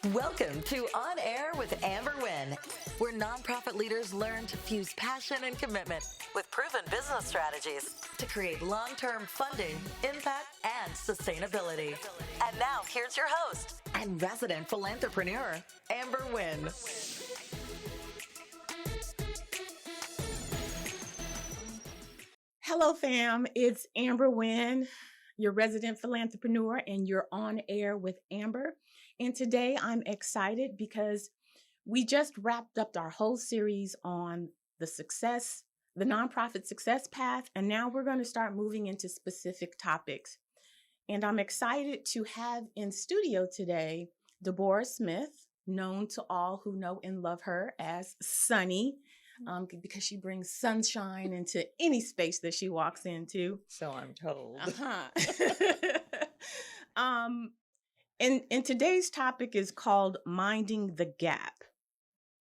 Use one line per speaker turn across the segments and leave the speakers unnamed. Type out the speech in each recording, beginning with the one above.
Welcome to On Air with Amber Wynn, where nonprofit leaders learn to fuse passion and commitment with proven business strategies to create long-term funding, impact, and sustainability. And now, here's your host and resident philanthrepreneur, Amber Wynn.
Hello, fam. It's Amber Wynn, your resident philanthrepreneur, and you're on air with Amber. And today I'm excited because we just wrapped up our whole series on the nonprofit success path, and now we're going to start moving into specific topics. And I'm excited to have in studio today Deborah Smith, known to all who know and love her as Sunny. Because she brings sunshine into any space that she walks into.
So I'm told.
And today's topic is called Minding the Gap,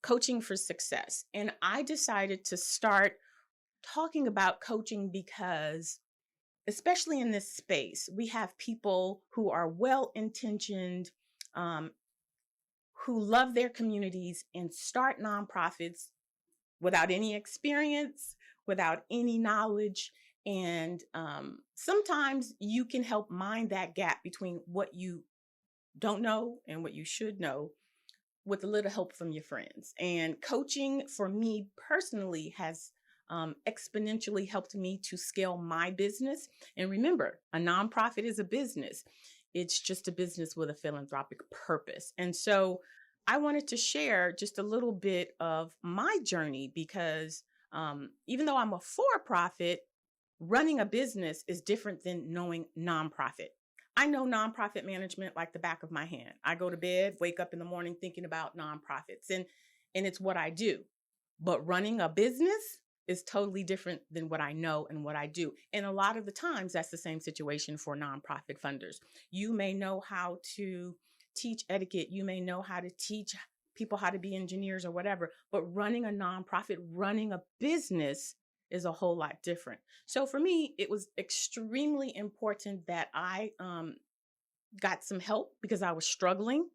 Coaching for Success. And I decided to start talking about coaching because, especially in this space, we have people who are well-intentioned, who love their communities and start nonprofits without any experience, without any knowledge. And sometimes you can help mind that gap between what you don't know and what you should know with a little help from your friends. And coaching for me personally has exponentially helped me to scale my business. And remember, a nonprofit is a business. It's just a business with a philanthropic purpose. And so I wanted to share just a little bit of my journey because even though I'm a for-profit, running a business is different than knowing nonprofit. I know nonprofit management like the back of my hand. I go to bed, wake up in the morning thinking about nonprofits, and it's what I do. But running a business is totally different than what I know and what I do. And a lot of the times that's the same situation for nonprofit funders. You may know how to teach etiquette. You may know how to teach people how to be engineers or whatever, but running a nonprofit, running a business is a whole lot different. So for me, it was extremely important that I got some help because I was struggling,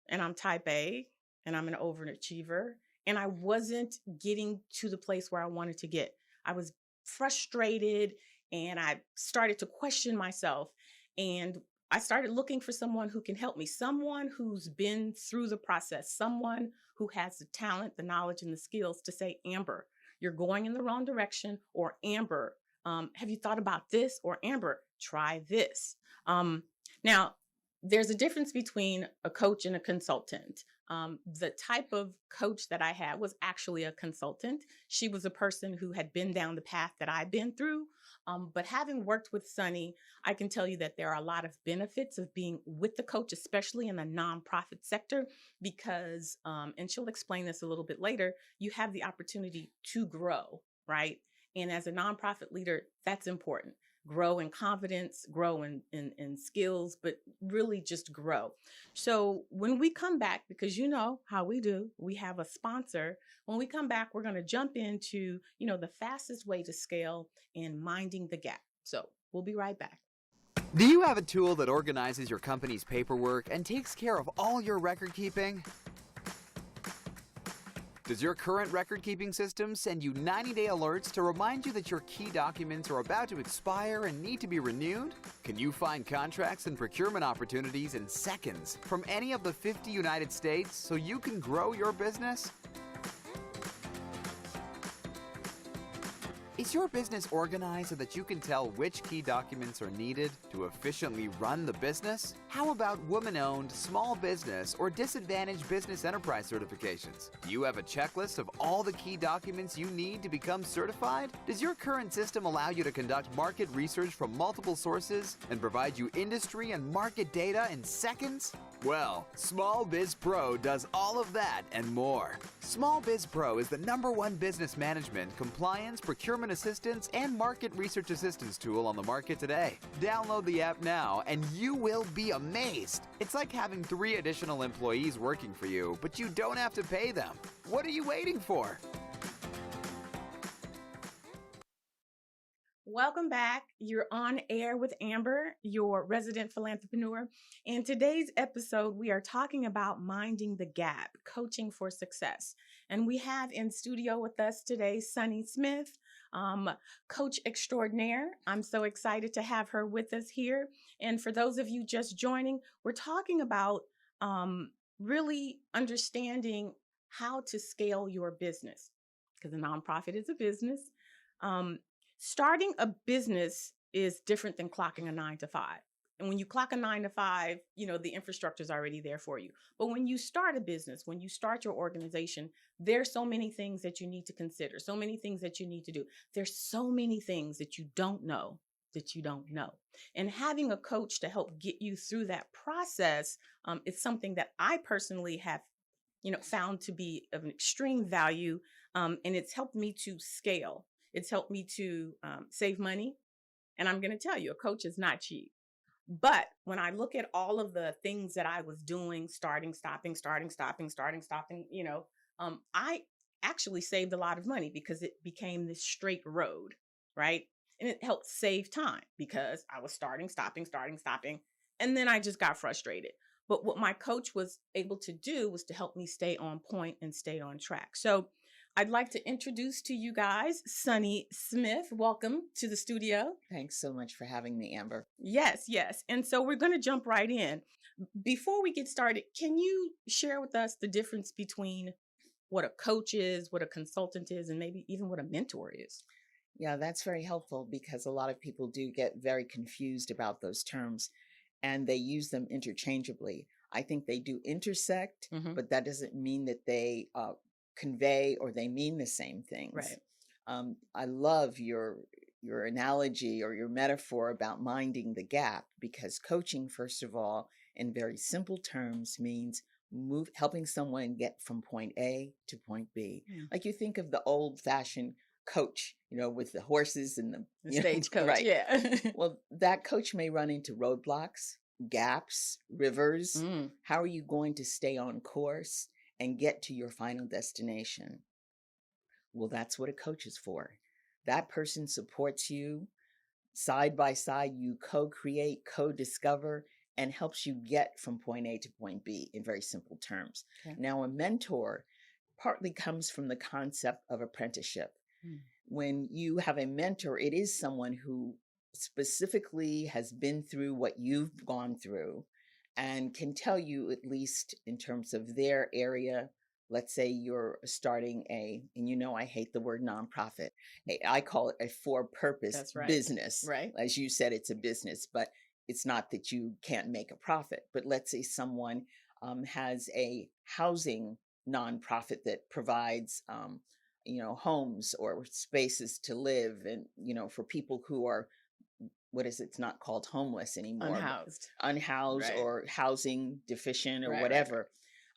and I'm type A and I'm an overachiever, and I wasn't getting to the place where I wanted to get. I was frustrated and I started to question myself, and I started looking for someone who can help me, someone who's been through the process, someone who has the talent, the knowledge, and the skills to say, Amber, you're going in the wrong direction, or Amber, have you thought about this? Or Amber, try this. Now, there's a difference between a coach and a consultant. The type of coach that I had was actually a consultant. She was a person who had been down the path that I've been through. But having worked with Sunny, I can tell you that there are a lot of benefits of being with the coach, especially in the nonprofit sector, because, and she'll explain this a little bit later, you have the opportunity to grow, right? And as a nonprofit leader, that's important. Grow in confidence, grow in skills, but really just grow. So when we come back, because you know how we do, we have a sponsor. When we come back, we're going to jump into, the fastest way to scale and minding the gap. So we'll be right back.
Do you have a tool that organizes your company's paperwork and takes care of all your record keeping? Does your current record-keeping system send you 90-day alerts to remind you that your key documents are about to expire and need to be renewed? Can you find contracts and procurement opportunities in seconds from any of the 50 United States so you can grow your business? Is your business organized so that you can tell which key documents are needed to efficiently run the business? How about woman-owned, small business, or disadvantaged business enterprise certifications? Do you have a checklist of all the key documents you need to become certified? Does your current system allow you to conduct market research from multiple sources and provide you industry and market data in seconds? Well, Small Biz Pro does all of that and more. Small Biz Pro is the #1 business management, compliance, procurement assistance, and market research assistance tool on the market today. Download the app now and you will be amazed. It's like having 3 additional employees working for you, but you don't have to pay them. What are you waiting for?
Welcome back. You're on air with Amber, your resident philanthrepreneur. In today's episode, we are talking about minding the gap, coaching for success. And we have in studio with us today, Sunny Smith, coach extraordinaire. I'm so excited to have her with us here. And for those of you just joining, we're talking about really understanding how to scale your business, because a nonprofit is a business. Starting a business is different than clocking a 9 to 5. And when you clock a 9 to 5, the infrastructure is already there for you. But when you start a business, when you start your organization, there's so many things that you need to consider, so many things that you need to do. There's so many things that you don't know. And having a coach to help get you through that process is something that I personally have, found to be of an extreme value. And it's helped me to scale. It's helped me to save money. And I'm going to tell you, a coach is not cheap. But when I look at all of the things that I was doing, starting, stopping, I actually saved a lot of money because it became this straight road, right? And it helped save time because I was starting, stopping. And then I just got frustrated. But what my coach was able to do was to help me stay on point and stay on track. So I'd like to introduce to you guys Sunny Smith. Welcome to the studio.
Thanks so much for having me, Amber.
Yes. And so we're going to jump right in. Before we get started, can you share with us the difference between what a coach is, what a consultant is, and maybe even what a mentor is?
Yeah, that's very helpful because a lot of people do get very confused about those terms and they use them interchangeably. I think they do intersect, but that doesn't mean that they convey or they mean the same things.
Right.
I love your analogy or your metaphor about minding the gap, because coaching, first of all, in very simple terms, means helping someone get from point A to point B. Like you think of the old-fashioned coach, with the horses and the
stagecoach.
Right.
Yeah.
Well, that coach may run into roadblocks, gaps, rivers. How are you going to stay on course and get to your final destination? Well, that's what a coach is for. That person supports you side by side. You co-create, co-discover, and helps you get from point A to point B in very simple terms. Okay. Now, a mentor partly comes from the concept of apprenticeship. When you have a mentor, it is someone who specifically has been through what you've gone through and can tell you, at least in terms of their area. Let's say you're starting and I hate the word nonprofit. I call it a for-purpose business.
Right.
As you said, it's a business, but it's not that you can't make a profit. But let's say someone has a housing nonprofit that provides homes or spaces to live, and for people who are, it's not called homeless anymore, unhoused
right.
or housing deficient or whatever.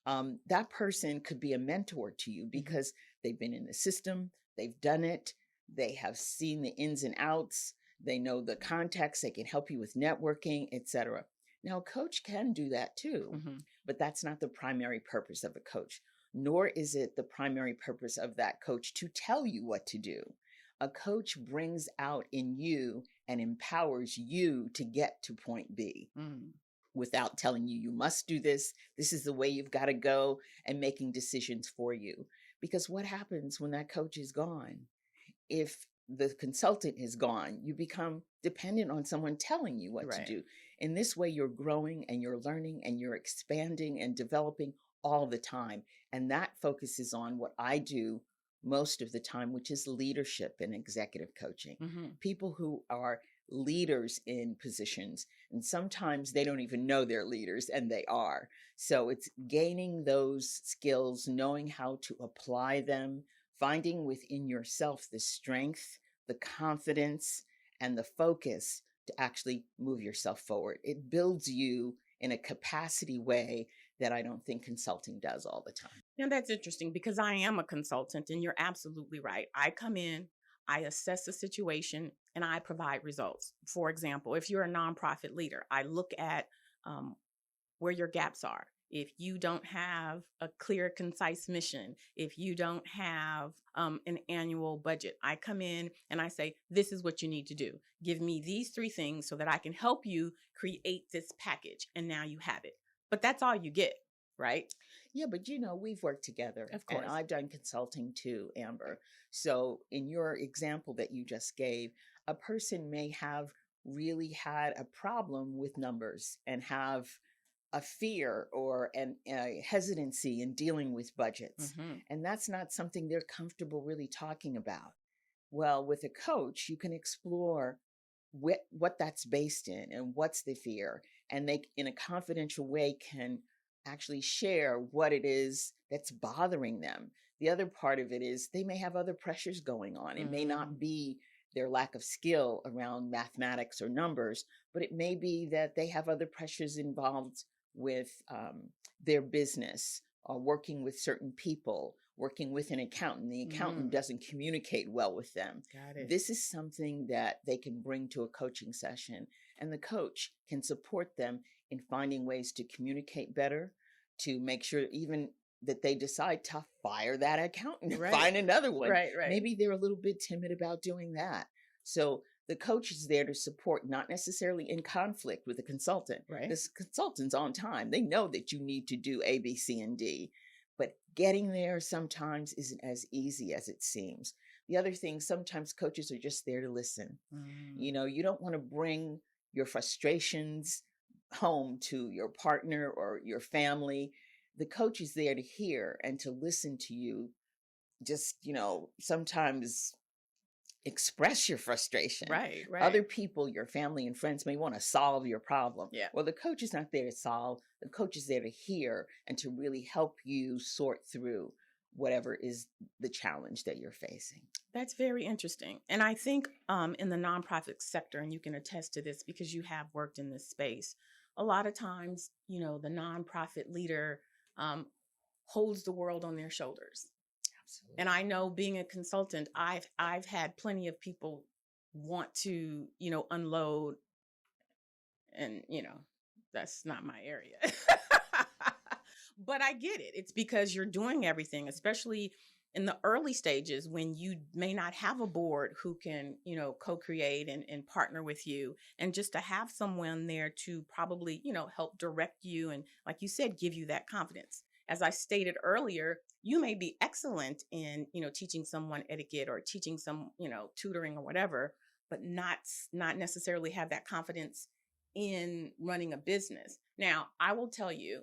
That person could be a mentor to you because they've been in the system, they've done it, they have seen the ins and outs, they know the context, they can help you with networking, etc. Now, a coach can do that too, but that's not the primary purpose of a coach. Nor is it the primary purpose of that coach to tell you what to do. A coach brings out in you and empowers you to get to point B without telling you, you must do this. This is the way you've got to go, and making decisions for you. Because what happens when that coach is gone? If the consultant is gone, you become dependent on someone telling you what to do. In this way, you're growing and you're learning and you're expanding and developing all the time. And that focuses on what I do most of the time, which is leadership and executive coaching. People who are leaders in positions, and sometimes they don't even know they're leaders, and they are. So it's gaining those skills, knowing how to apply them, finding within yourself the strength, the confidence, and the focus to actually move yourself forward. It builds you in a capacity way that I don't think consulting does all the time.
Now, that's interesting because I am a consultant, and you're absolutely right. I come in, I assess the situation, and I provide results. For example, if you're a nonprofit leader, I look at where your gaps are. if you don't have a clear, concise mission, if you don't have an annual budget, I come in and I say, this is what you need to do. Give me these 3 things so that I can help you create this package. And now you have it. But that's all you get, right?
Yeah, but we've worked together.
Of course.
And I've done consulting too, Amber. So in your example that you just gave, a person may have really had a problem with numbers and have a fear or a hesitancy in dealing with budgets. And that's not something they're comfortable really talking about. Well, with a coach, you can explore what that's based in and what's the fear. And they, in a confidential way, can actually share what it is that's bothering them. The other part of it is they may have other pressures going on. It may not be their lack of skill around mathematics or numbers, but it may be that they have other pressures involved with their business or working with certain people, working with an accountant. The accountant doesn't communicate well with them.
Got it.
This is something that they can bring to a coaching session, and the coach can support them in finding ways to communicate better, to make sure even that they decide to fire that accountant and find another one.
Right.
Maybe they're a little bit timid about doing that. So the coach is there to support, not necessarily in conflict with the consultant.
Right.
This consultant's on time. They know that you need to do A, B, C, and D. But getting there sometimes isn't as easy as it seems. The other thing, sometimes coaches are just there to listen. You don't want to bring your frustrations home to your partner or your family. The coach is there to hear and to listen to you. Just, sometimes express your frustration.
Right.
Other people, your family and friends, may want to solve your problem.
Yeah.
Well, the coach is not there to solve. The coach is there to hear and to really help you sort through whatever is the challenge that you're facing.
That's very interesting. And I think in the nonprofit sector, and you can attest to this because you have worked in this space, a lot of times, the nonprofit leader holds the world on their shoulders.
Absolutely.
And I know, being a consultant, I've had plenty of people want to, unload, and that's not my area. But I get it. It's because you're doing everything, especially in the early stages when you may not have a board who can, co-create and partner with you, and just to have someone there to probably, help direct you and, like you said, give you that confidence. As I stated earlier, you may be excellent in, teaching someone etiquette or teaching some, tutoring or whatever, but not necessarily have that confidence in running a business. Now, I will tell you,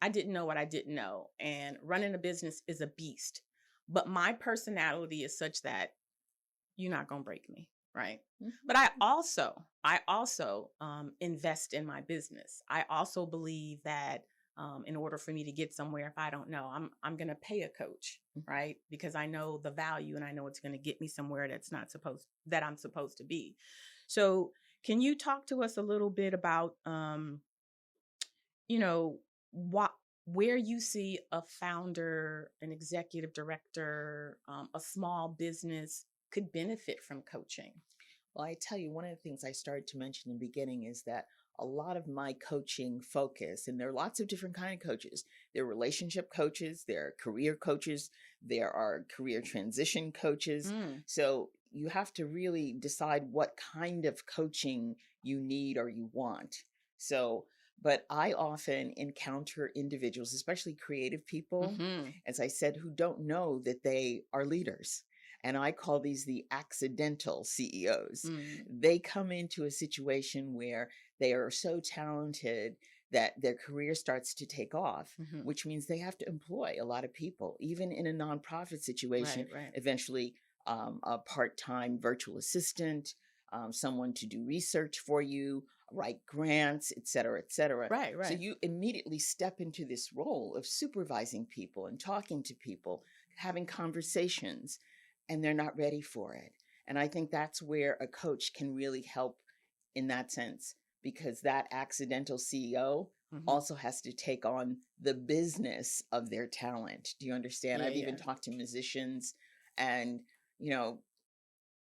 I didn't know what I didn't know, and running a business is a beast. But my personality is such that you're not going to break me, right? But I also invest in my business. I also believe that in order for me to get somewhere, if I don't know, I'm going to pay a coach, right? Because I know the value and I know it's going to get me somewhere that I'm supposed to be. So can you talk to us a little bit about, where you see a founder, an executive director, a small business could benefit from coaching?
Well, I tell you, one of the things I started to mention in the beginning is that a lot of my coaching focus, and there are lots of different kind of coaches. There are relationship coaches, there are career coaches, there are career transition coaches. So you have to really decide what kind of coaching you need or you want. But I often encounter individuals, especially creative people, as I said, who don't know that they are leaders. And I call these the accidental CEOs. They come into a situation where they are so talented that their career starts to take off, which means they have to employ a lot of people, even in a nonprofit situation.
Right.
Eventually, a part-time virtual assistant, someone to do research for you, write grants, et cetera, et cetera.
Right.
So you immediately step into this role of supervising people and talking to people, having conversations, and they're not ready for it. And I think that's where a coach can really help in that sense, because that accidental CEO also has to take on the business of their talent. Do you understand? I've even talked to musicians, and,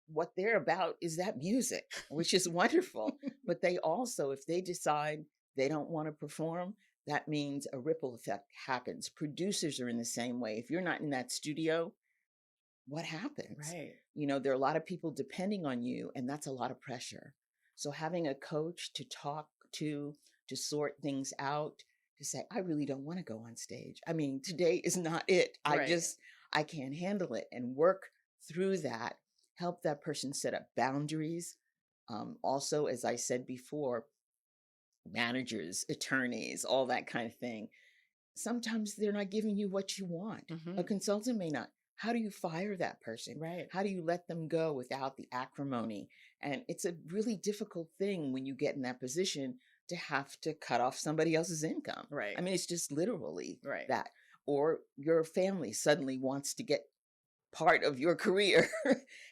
what they're about is that music, which is wonderful. But they also, if they decide they don't want to perform, that means a ripple effect happens. Producers are in the same way. If you're not in that studio, what happens?
Right.
There are a lot of people depending on you, and that's a lot of pressure. So having a coach to talk to sort things out, to say, I really don't want to go on stage. I mean, today is not it.
Right.
I can't handle it, and work through that, help that person set up boundaries. Also, as I said before, managers, attorneys, all that kind of thing. Sometimes they're not giving you what you want.
Mm-hmm.
A consultant may not. How do you fire that person?
Right.
How do you let them go without the acrimony? And it's a really difficult thing when you get in that position to have to cut off somebody else's income.
Right.
I mean, it's just literally
Right.
that. Or your family suddenly wants to get part of your career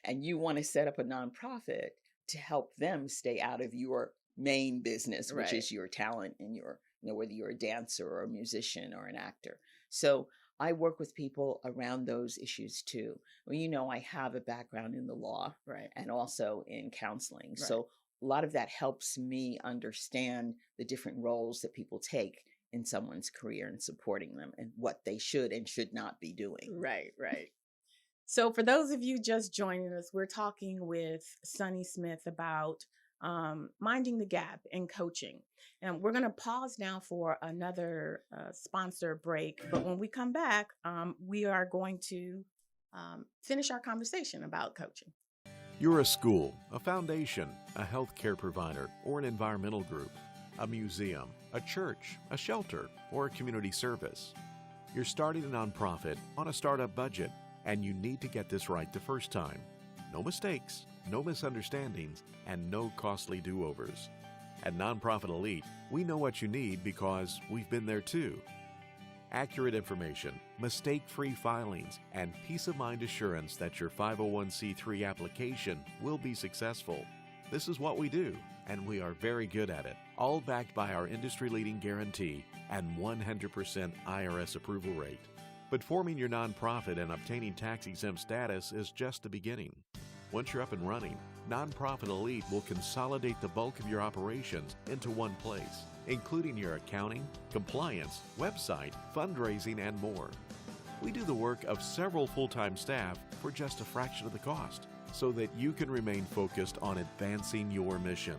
and you want to set up a nonprofit to help them stay out of your main business, which
Right.
is your talent and your, whether you're a dancer or a musician or an actor. So I work with people around those issues too. Well, I have a background in the law,
Right.
and also in counseling.
Right.
So a lot of that helps me understand the different roles that people take in someone's career and supporting them and what they should and should not be doing.
Right. Right. So for those of you just joining us, we're talking with Sunny Smith about minding the gap in coaching. And we're going to pause now for another sponsor break. But when we come back, we are going to finish our conversation about coaching.
You're a school, a foundation, a healthcare provider, or an environmental group, a museum, a church, a shelter, or a community service. You're starting a nonprofit on a startup budget, and you need to get this right the first time. No mistakes, no misunderstandings, and no costly do-overs. At Nonprofit Elite, we know what you need because we've been there too. Accurate information, mistake-free filings, and peace-of-mind assurance that your 501c3 application will be successful. This is what we do, and we are very good at it, all backed by our industry-leading guarantee and 100% IRS approval rate. But forming your nonprofit and obtaining tax-exempt status is just the beginning. Once you're up and running, Nonprofit Elite will consolidate the bulk of your operations into one place, including your accounting, compliance, website, fundraising, and more. We do the work of several full-time staff for just a fraction of the cost, so that you can remain focused on advancing your mission.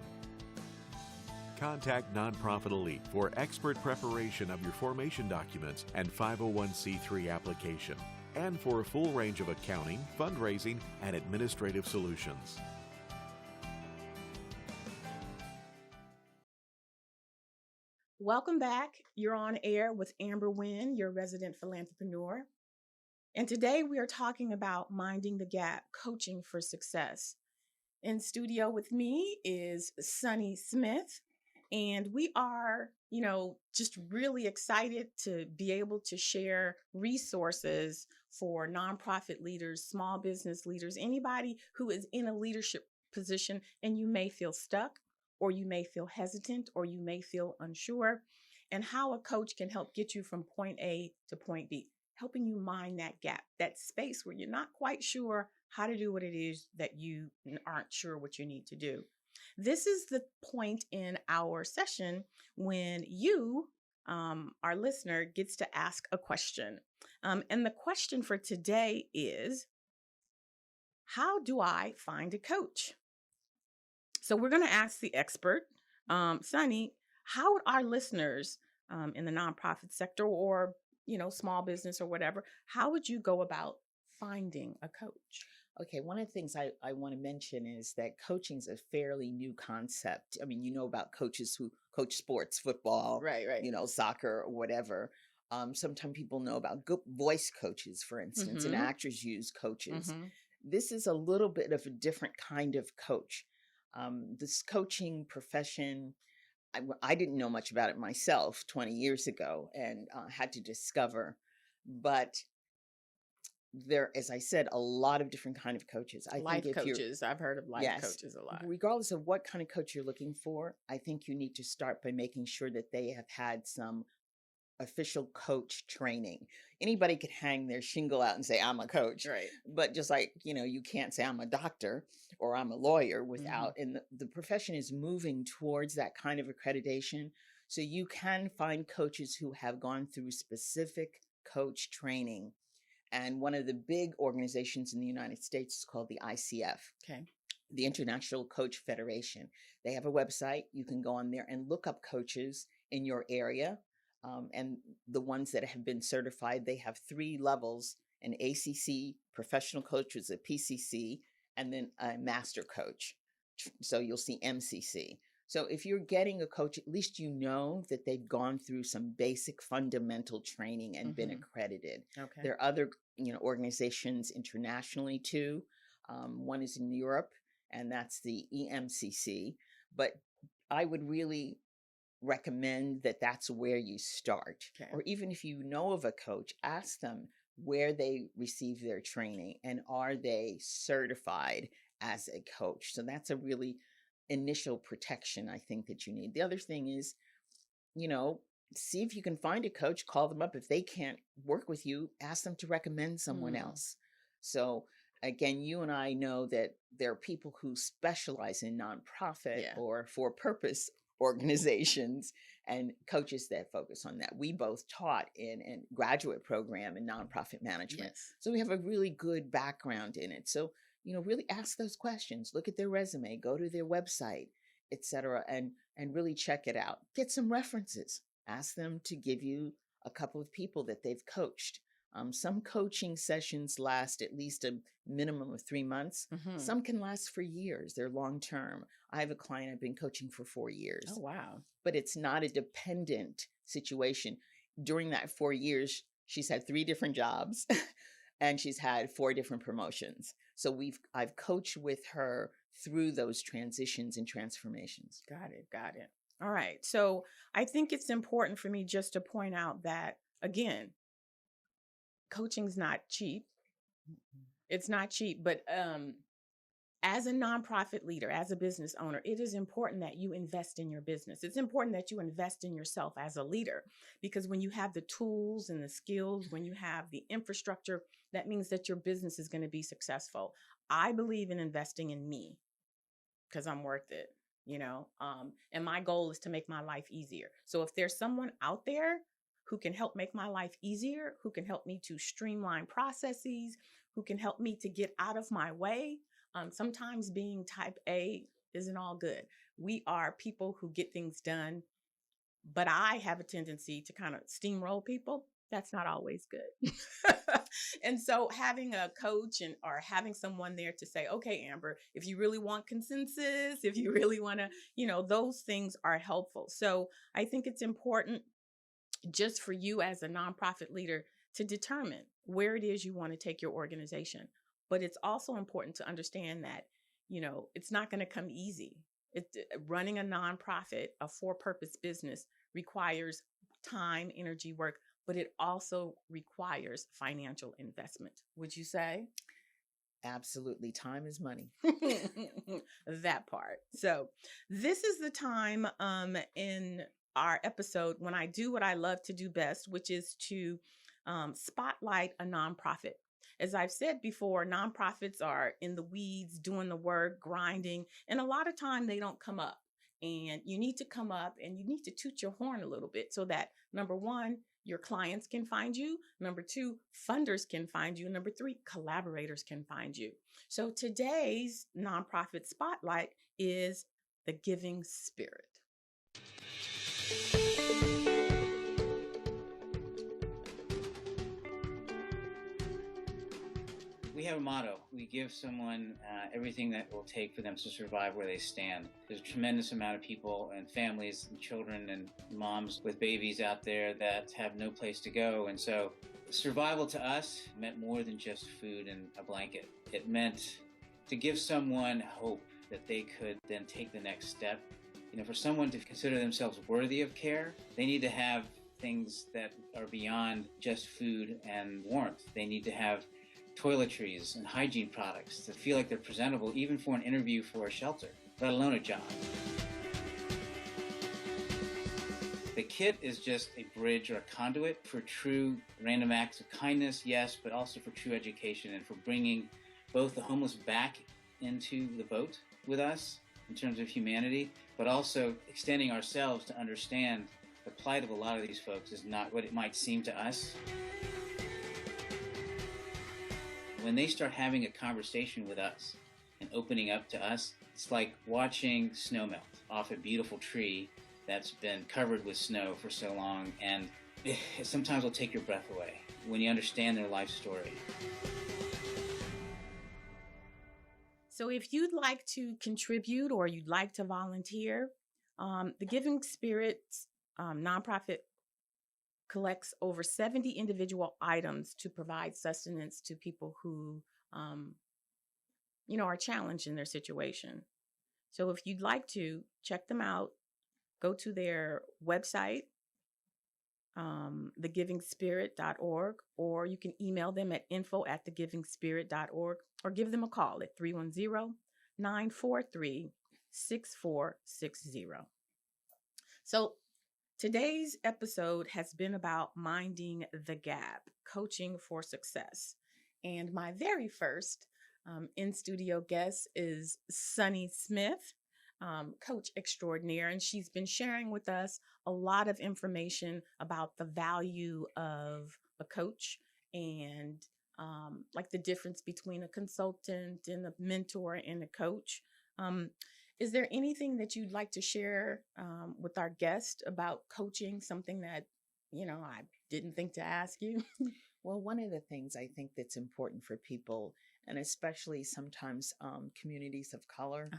Contact Nonprofit Elite for expert preparation of your formation documents and 501c3 application, and for a full range of accounting, fundraising, and administrative solutions.
Welcome back. You're on air with Amber Wynn, your resident philanthrepreneur. And today we are talking about minding the gap, coaching for success. In studio with me is Sunny Smith, and we are, just really excited to be able to share resources for nonprofit leaders, small business leaders, anybody who is in a leadership position and you may feel stuck, or you may feel hesitant, or you may feel unsure, and how a coach can help get you from point A to point B, helping you mind that gap, that space where you're not quite sure how to do what it is that you aren't sure what you need to do. This is the point in our session when you, our listener, gets to ask a question. And the question for today is, how do I find a coach? So we're going to ask the expert, Sunny, how would our listeners in the nonprofit sector or, small business or whatever, how would you go about finding a coach?
Okay, one of the things I want to mention is that coaching is a fairly new concept. I mean, you know about coaches who coach sports, football,
Right.
Soccer or whatever. Sometimes people know about voice coaches, for instance, and
Mhm.
actors use coaches.
Mhm.
This is a little bit of a different kind of coach. This coaching profession, I didn't know much about it myself 20 years ago and had to discover. But there, as I said, a lot of different kind of coaches.
Life coaches. I've heard of life coaches a lot.
Regardless of what kind of coach you're looking for, I think you need to start by making sure that they have had some official coach training. Anybody could hang their shingle out and say, I'm a coach.
Right.
But just like, you can't say I'm a doctor or I'm a lawyer without, and the profession is moving towards that kind of accreditation. So you can find coaches who have gone through specific coach training. And one of the big organizations in the United States is called the ICF,
Okay.
the International Coach Federation. They have a website. You can go on there and look up coaches in your area. And the ones that have been certified, they have 3 levels: an ACC, professional coach is a PCC, and then a master coach. So you'll see MCC. So if you're getting a coach, at least you know that they've gone through some basic fundamental training and been accredited.
Okay.
There are other, organizations internationally too. One is in Europe, and that's the EMCC. But I would really recommend that that's where you start.
Okay.
Or even if you know of a coach, ask them where they receive their training and are they certified as a coach. So that's a really initial protection, I think, that you need. The other thing is, see if you can find a coach, call them up. If they can't work with you, ask them to recommend someone else. So again, you and I know that there are people who specialize in nonprofit or for-purpose organizations and coaches that focus on that. We both taught in a graduate program in nonprofit management.
Yes.
So we have a really good background in it. So, really ask those questions, look at their resume, go to their website, etc., and really check it out. Get some references. Ask them to give you a couple of people that they've coached. Some coaching sessions last at least a minimum of 3 months. Some can last for years. They're long term. I have a client I've been coaching for 4 years.
Oh, wow.
But it's not a dependent situation. During that 4 years, she's had 3 different jobs and she's had 4 different promotions. So I've coached with her through those transitions and transformations.
Got it. All right. So I think it's important for me just to point out that, again, coaching's not cheap. It's not cheap, but as a nonprofit leader, as a business owner, it is important that you invest in your business. It's important that you invest in yourself as a leader, because when you have the tools and the skills, when you have the infrastructure, that means that your business is going to be successful. I believe in investing in me because I'm worth it, and my goal is to make my life easier. So if there's someone out there who can help make my life easier, who can help me to streamline processes, who can help me to get out of my way. Sometimes being type A isn't all good. We are people who get things done, but I have a tendency to kind of steamroll people. That's not always good. And so having a coach or having someone there to say, okay, Amber, if you really want consensus, if you really want to, those things are helpful. So I think it's important just for you as a nonprofit leader to determine where it is you want to take your organization. But it's also important to understand that, it's not going to come easy. Running a nonprofit, a for-purpose business, requires time, energy, work, but it also requires financial investment. Would you say?
Absolutely. Time is money.
That part. So this is the time in our episode when I do what I love to do best, which is to spotlight a nonprofit. As I've said before, nonprofits are in the weeds, doing the work, grinding, and a lot of time they don't come up. And you need to come up and you need to toot your horn a little bit so that, number one, your clients can find you. Number two, funders can find you. Number three, collaborators can find you. So today's nonprofit spotlight is the Giving Spirit.
We have a motto. We give someone everything that will take for them to survive where they stand. There's a tremendous amount of people and families and children and moms with babies out there that have no place to go. And so survival to us meant more than just food and a blanket. It meant to give someone hope that they could then take the next step. For someone to consider themselves worthy of care, they need to have things that are beyond just food and warmth. They need to have toiletries and hygiene products to feel like they're presentable even for an interview for a shelter, let alone a job. The kit is just a bridge or a conduit for true random acts of kindness, yes, but also for true education and for bringing both the homeless back into the boat with us in terms of humanity, but also extending ourselves to understand the plight of a lot of these folks is not what it might seem to us. When they start having a conversation with us and opening up to us, it's like watching snow melt off a beautiful tree that's been covered with snow for so long, and it sometimes will take your breath away when you understand their life story.
So if you'd like to contribute or you'd like to volunteer, the Giving Spirit nonprofit collects over 70 individual items to provide sustenance to people who, are challenged in their situation. So if you'd like to check them out, go to their website, thegivingspirit.org, or you can email them at info@thegivingspirit.org, or give them a call at 310-943-6460. So today's episode has been about minding the gap, coaching for success. And my very first in-studio guest is Sunny Smith, coach extraordinaire, and she's been sharing with us a lot of information about the value of a coach and like the difference between a consultant and a mentor and a coach. Is there anything that you'd like to share with our guest about coaching, something that, I didn't think to ask you?
Well, one of the things I think that's important for people, and especially sometimes communities of color,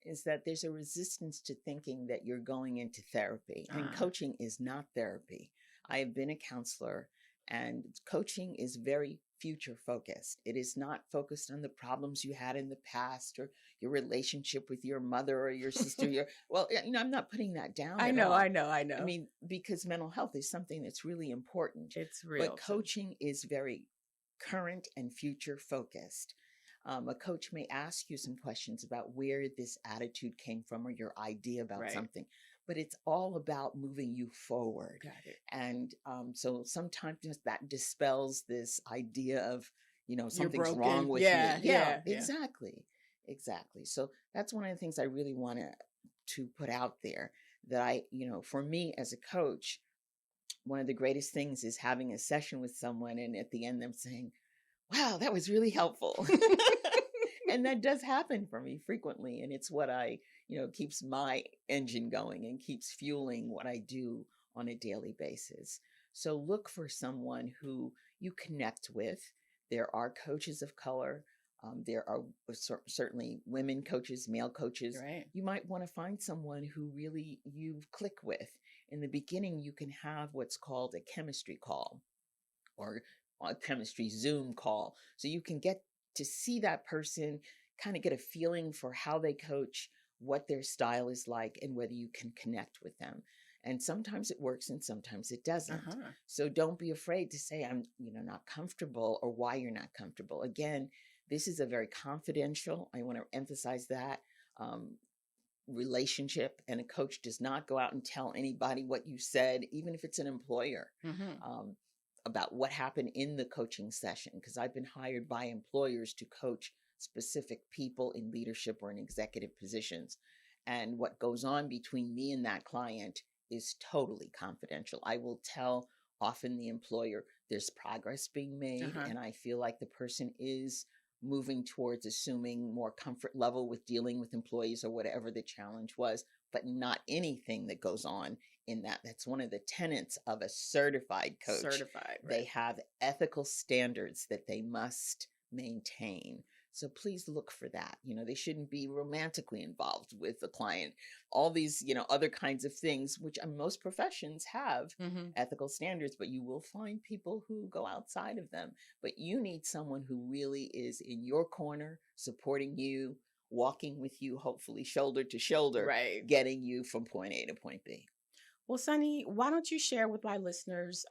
is that there's a resistance to thinking that you're going into therapy. And coaching is not therapy. I have been a counselor, and coaching is very future focused. It is not focused on the problems you had in the past or your relationship with your mother or your sister. I'm not putting that down.
I know.
I mean, because mental health is something that's really important.
It's real.
But coaching is very current and future focused. A coach may ask you some questions about where this attitude came from or your idea about something, but it's all about moving you forward.
Got it.
And so sometimes that dispels this idea of, something's wrong with you.
Yeah,
exactly. So that's one of the things I really want to put out there, that for me as a coach, one of the greatest things is having a session with someone and at the end them saying, wow, that was really helpful. And that does happen for me frequently. And it's what keeps my engine going and keeps fueling what I do on a daily basis. So look for someone who you connect with. There are coaches of color. There are certainly women coaches, male coaches.
Right.
You might want to find someone who really you click with. In the beginning, you can have what's called a chemistry call or a chemistry Zoom call. So you can get to see that person, kind of get a feeling for how they coach, what their style is like, and whether you can connect with them. And sometimes it works and sometimes it doesn't. So don't be afraid to say, I'm, not comfortable, or why you're not comfortable. Again, this is a very confidential, I want to emphasize that, relationship, and a coach does not go out and tell anybody what you said, even if it's an employer, about what happened in the coaching session, because I've been hired by employers to coach specific people in leadership or in executive positions. And what goes on between me and that client is totally confidential. I will tell often the employer there's progress being made, and I feel like the person is moving towards assuming more comfort level with dealing with employees or whatever the challenge was, but not anything that goes on in that. That's one of the tenets of a certified coach.
Certified, right.
They have ethical standards that they must maintain. So please look for that. They shouldn't be romantically involved with the client. All these, other kinds of things, which most professions have ethical standards, but you will find people who go outside of them. But you need someone who really is in your corner, supporting you, walking with you, hopefully shoulder to shoulder, getting you from point A to point B.
Well, Sunny, why don't you share with my listeners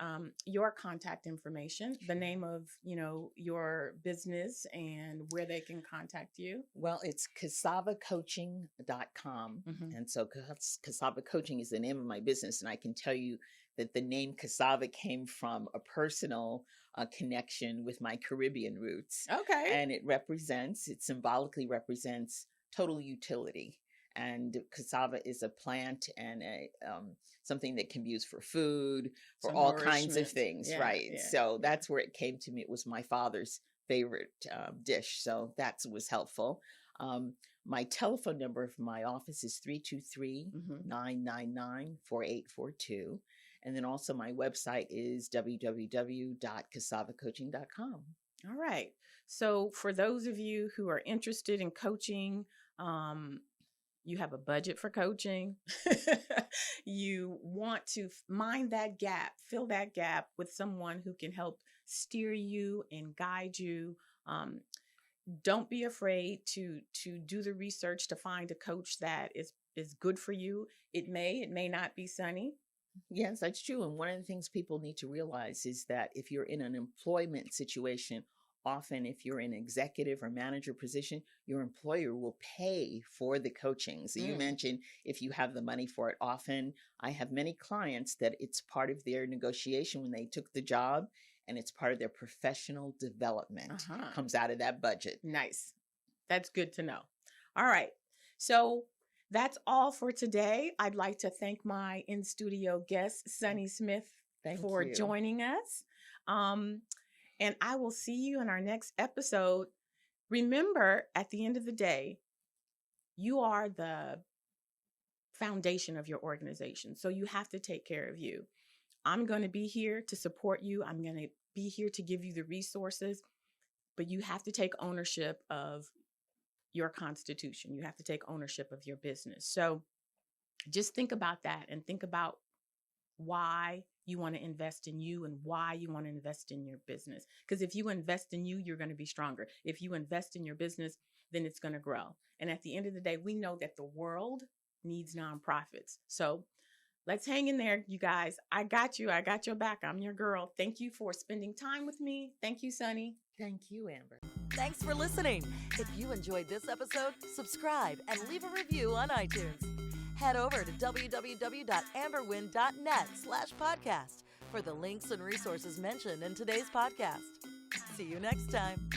your contact information, the name of, your business and where they can contact you?
Well, it's cassavacoaching.com. And so Cassava Coaching is the name of my business. And I can tell you that the name Cassava came from a personal connection with my Caribbean roots.
Okay.
And it symbolically represents total utility. And cassava is a plant and something that can be used for food, for all kinds of things, right?
Yeah,
so that's where it came to me. It was my father's favorite dish, so that was helpful. My telephone number for my office is 323-999-4842. And then also my website is www.cassavacoaching.com.
All right. So for those of you who are interested in coaching, you have a budget for coaching. You want to mind that gap, fill that gap with someone who can help steer you and guide you. Don't be afraid to do the research to find a coach that is good for you. It may not be Sunny.
Yes, that's true. And one of the things people need to realize is that if you're in an employment situation, often if you're in executive or manager position, your employer will pay for the coaching. So you mentioned if you have the money for it. Often I have many clients that it's part of their negotiation when they took the job, and it's part of their professional development. Comes out of that budget.
Nice. That's good to know. All right. So that's all for today. I'd like to thank my in-studio guest, Sunny Smith, for joining us. And I will see you in our next episode. Remember, at the end of the day, you are the foundation of your organization. So you have to take care of you. I'm going to be here to support you. I'm going to be here to give you the resources, but you have to take ownership of your constitution. You have to take ownership of your business. So just think about that and think about why you want to invest in you and why you want to invest in your business. Because if you invest in you, you're going to be stronger. If you invest in your business, then it's going to grow. And at the end of the day, we know that the world needs nonprofits. So let's hang in there, you guys. I got you. I got your back. I'm your girl. Thank you for spending time with me. Thank you, Sunny.
Thank you, Amber.
Thanks for listening. If you enjoyed this episode, subscribe and leave a review on iTunes. Head over to www.amberwynn.net/podcast for the links and resources mentioned in today's podcast. See you next time.